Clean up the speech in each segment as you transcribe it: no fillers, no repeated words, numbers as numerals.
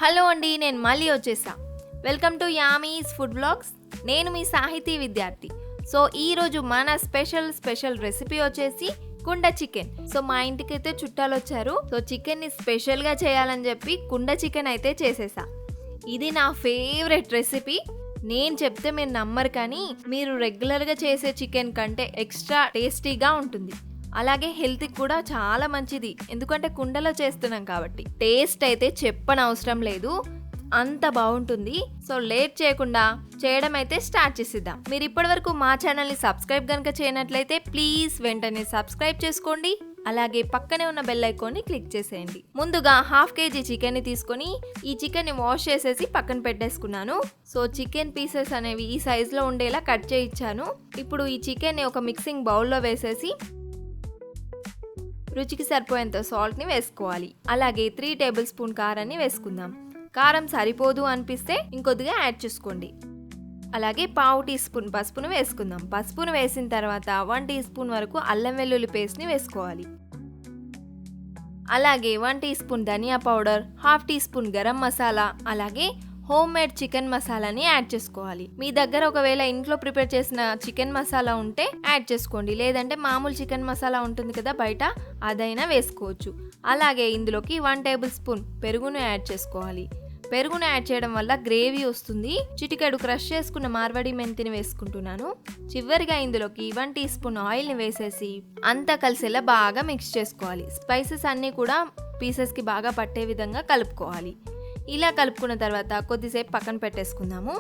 Hello అండి, నేను మళ్ళీ వచ్చేసా. Welcome to Yummy's food blogs. నేను మీ సాహితీ విద్యార్థి. సో ఈరోజు మన స్పెషల్ రెసిపీ వచ్చేసి కుండ చికెన్. సో మా ఇంటికైతే చుట్టాలు వచ్చారు. సో చికెన్ని స్పెషల్గా చేయాలని చెప్పి కుండ చికెన్ అయితే చేసేసా. ఇది నా ఫేవరెట్ రెసిపీ. నేను చెప్తే మీరు నమ్మరు, కానీ మీరు రెగ్యులర్గా చేసే చికెన్ కంటే ఎక్స్ట్రా టేస్టీగా ఉంటుంది. అలాగే హెల్త్కి కూడా చాలా మంచిది, ఎందుకంటే కుండలో చేస్తున్నాం కాబట్టి. టేస్ట్ అయితే చెప్పనవసరం లేదు, అంత బాగుంటుంది. సో లేట్ చేయకుండా చేయడం అయితే స్టార్ట్ చేసిద్దాం. మీరు ఇప్పటివరకు మా ఛానల్ని సబ్స్క్రైబ్ కనుక చేయనట్లయితే ప్లీజ్ వెంటనే సబ్స్క్రైబ్ చేసుకోండి. అలాగే పక్కనే ఉన్న బెల్ ఐకాన్ని క్లిక్ చేసేయండి. ముందుగా 1/2 kg చికెన్ని తీసుకొని ఈ చికెన్ని వాష్ చేసేసి పక్కన పెట్టేసుకున్నాను. సో చికెన్ పీసెస్ అనేవి ఈ సైజులో ఉండేలా కట్ చేయించాను. ఇప్పుడు ఈ చికెన్ని ఒక మిక్సింగ్ బౌల్లో వేసేసి రుచికి సరిపోయేంత సాల్ట్ని వేసుకోవాలి. అలాగే 3 టేబుల్ స్పూన్ కారాన్ని వేసుకుందాం. కారం సరిపోదు అనిపిస్తే ఇంకొద్దిగా యాడ్ చేసుకోండి. అలాగే 1/2 టీ స్పూన్ పసుపును వేసుకుందాం. పసుపును వేసిన తర్వాత 1 టీ స్పూన్ వరకు అల్లం వెల్లుల్లి పేస్ట్ని వేసుకోవాలి. అలాగే 1 టీ స్పూన్ ధనియా powder, 1/2 teaspoon garam masala, అలాగే హోమ్ మేడ్ చికెన్ మసాలాని యాడ్ చేసుకోవాలి. మీ దగ్గర ఒకవేళ ఇంట్లో ప్రిపేర్ చేసిన చికెన్ మసాలా ఉంటే యాడ్ చేసుకోండి, లేదంటే మామూలు చికెన్ మసాలా ఉంటుంది కదా బయట, అదైనా వేసుకోవచ్చు. అలాగే ఇందులోకి 1 టేబుల్ స్పూన్ పెరుగును యాడ్ చేసుకోవాలి. పెరుగును యాడ్ చేయడం వల్ల గ్రేవీ వస్తుంది. చిటికెడు క్రష్ చేసుకున్న మార్వాడి మెంతిని వేసుకుంటున్నాను. చివరిగా ఇందులోకి 1 టీ స్పూన్ ఆయిల్ని వేసేసి అంతా కలిసేలా బాగా మిక్స్ చేసుకోవాలి. స్పైసెస్ అన్నీ కూడా పీసెస్కి బాగా పట్టే విధంగా కలుపుకోవాలి. ఇలా కలుపుకున్న తర్వాత కొద్దిసేపు పక్కన పెట్టేసుకుందాము.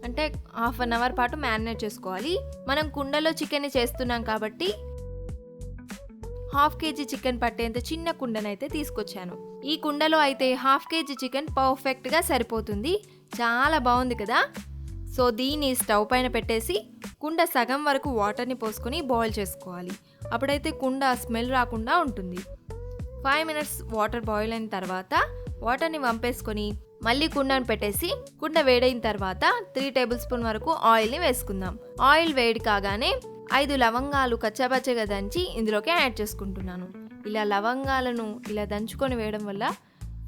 అంటే 1/2 అవర్ పాటు మ్యారినేట్ చేసుకోవాలి. మనం కుండలో చికెన్ని చేస్తున్నాం కాబట్టి 1/2 kg చికెన్ పట్టేంత చిన్న కుండనైతే తీసుకొచ్చాను. ఈ కుండలో అయితే 1/2 kg చికెన్ పర్ఫెక్ట్గా సరిపోతుంది. చాలా బాగుంది కదా. సో దీన్ని స్టవ్ పైన పెట్టేసి కుండ సగం వరకు వాటర్ని పోసుకొని బాయిల్ చేసుకోవాలి. అప్పుడైతే కుండ స్మెల్ రాకుండా ఉంటుంది. 5 minutes వాటర్ బాయిల్ అయిన తర్వాత వాటర్ని వంపేసుకొని మళ్ళీ కుండను పెట్టేసి కుండ వేడైన తర్వాత 3 టేబుల్ స్పూన్ వరకు ఆయిల్ని వేసుకుందాం. ఆయిల్ వేడి కాగానే 5 లవంగాలు కచ్చాపచ్చగా దంచి ఇందులోకి యాడ్ చేసుకుంటున్నాను. ఇలా లవంగాలను ఇలా దంచుకొని వేయడం వల్ల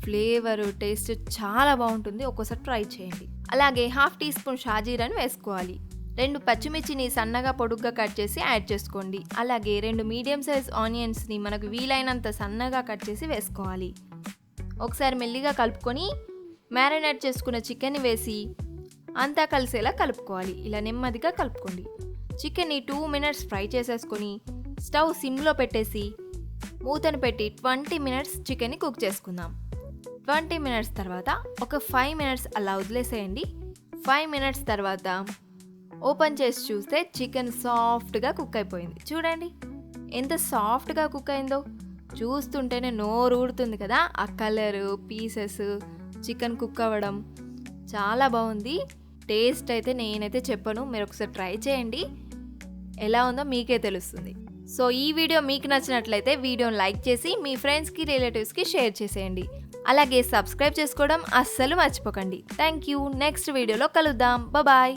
ఫ్లేవర్ టేస్ట్ చాలా బాగుంటుంది. ఒక్కోసారి ట్రై చేయండి. అలాగే 1/2 టీ స్పూన్ షాజీరాని వేసుకోవాలి. 2 పచ్చిమిర్చిని సన్నగా పొడుగ్గా కట్ చేసి యాడ్ చేసుకోండి. అలాగే 2 మీడియం సైజ్ ఆనియన్స్ని మనకు వీలైనంత సన్నగా కట్ చేసి వేసుకోవాలి. ఒకసారి మెల్లిగా కలుపుకొని మ్యారినేట్ చేసుకున్న చికెన్ని వేసి అంతా కలిసేలా కలుపుకోవాలి. ఇలా నెమ్మదిగా కలుపుకోండి. చికెన్ని 2 minutes ఫ్రై చేసేసుకొని స్టవ్ సిమ్లో పెట్టేసి మూతను పెట్టి 20 minutes చికెన్ని కుక్ చేసుకుందాం. 20 minutes తర్వాత ఒక 5 minutes అలా వదిలేసేయండి. 5 minutes తర్వాత ఓపెన్ చేసి చూస్తే చికెన్ సాఫ్ట్గా కుక్ అయిపోయింది. చూడండి ఎంత సాఫ్ట్గా కుక్ అయిందో. చూస్తుంటేనే నోరు ఊడుతుంది కదా. ఆ కలరు, పీసెస్, చికెన్ కుక్ అవ్వడం చాలా బాగుంది. టేస్ట్ అయితే నేనైతే చెప్పను, మీరు ఒకసారి ట్రై చేయండి. ఎలా ఉందో మీకే తెలుస్తుంది. సో ఈ వీడియో మీకు నచ్చినట్లయితే వీడియోని లైక్ చేసి మీ ఫ్రెండ్స్కి, రిలేటివ్స్కి షేర్ చేసేయండి. అలాగే సబ్స్క్రైబ్ చేసుకోవడం అస్సలు మర్చిపోకండి. Thank you. నెక్స్ట్ వీడియోలో కలుద్దాం. బాయ్.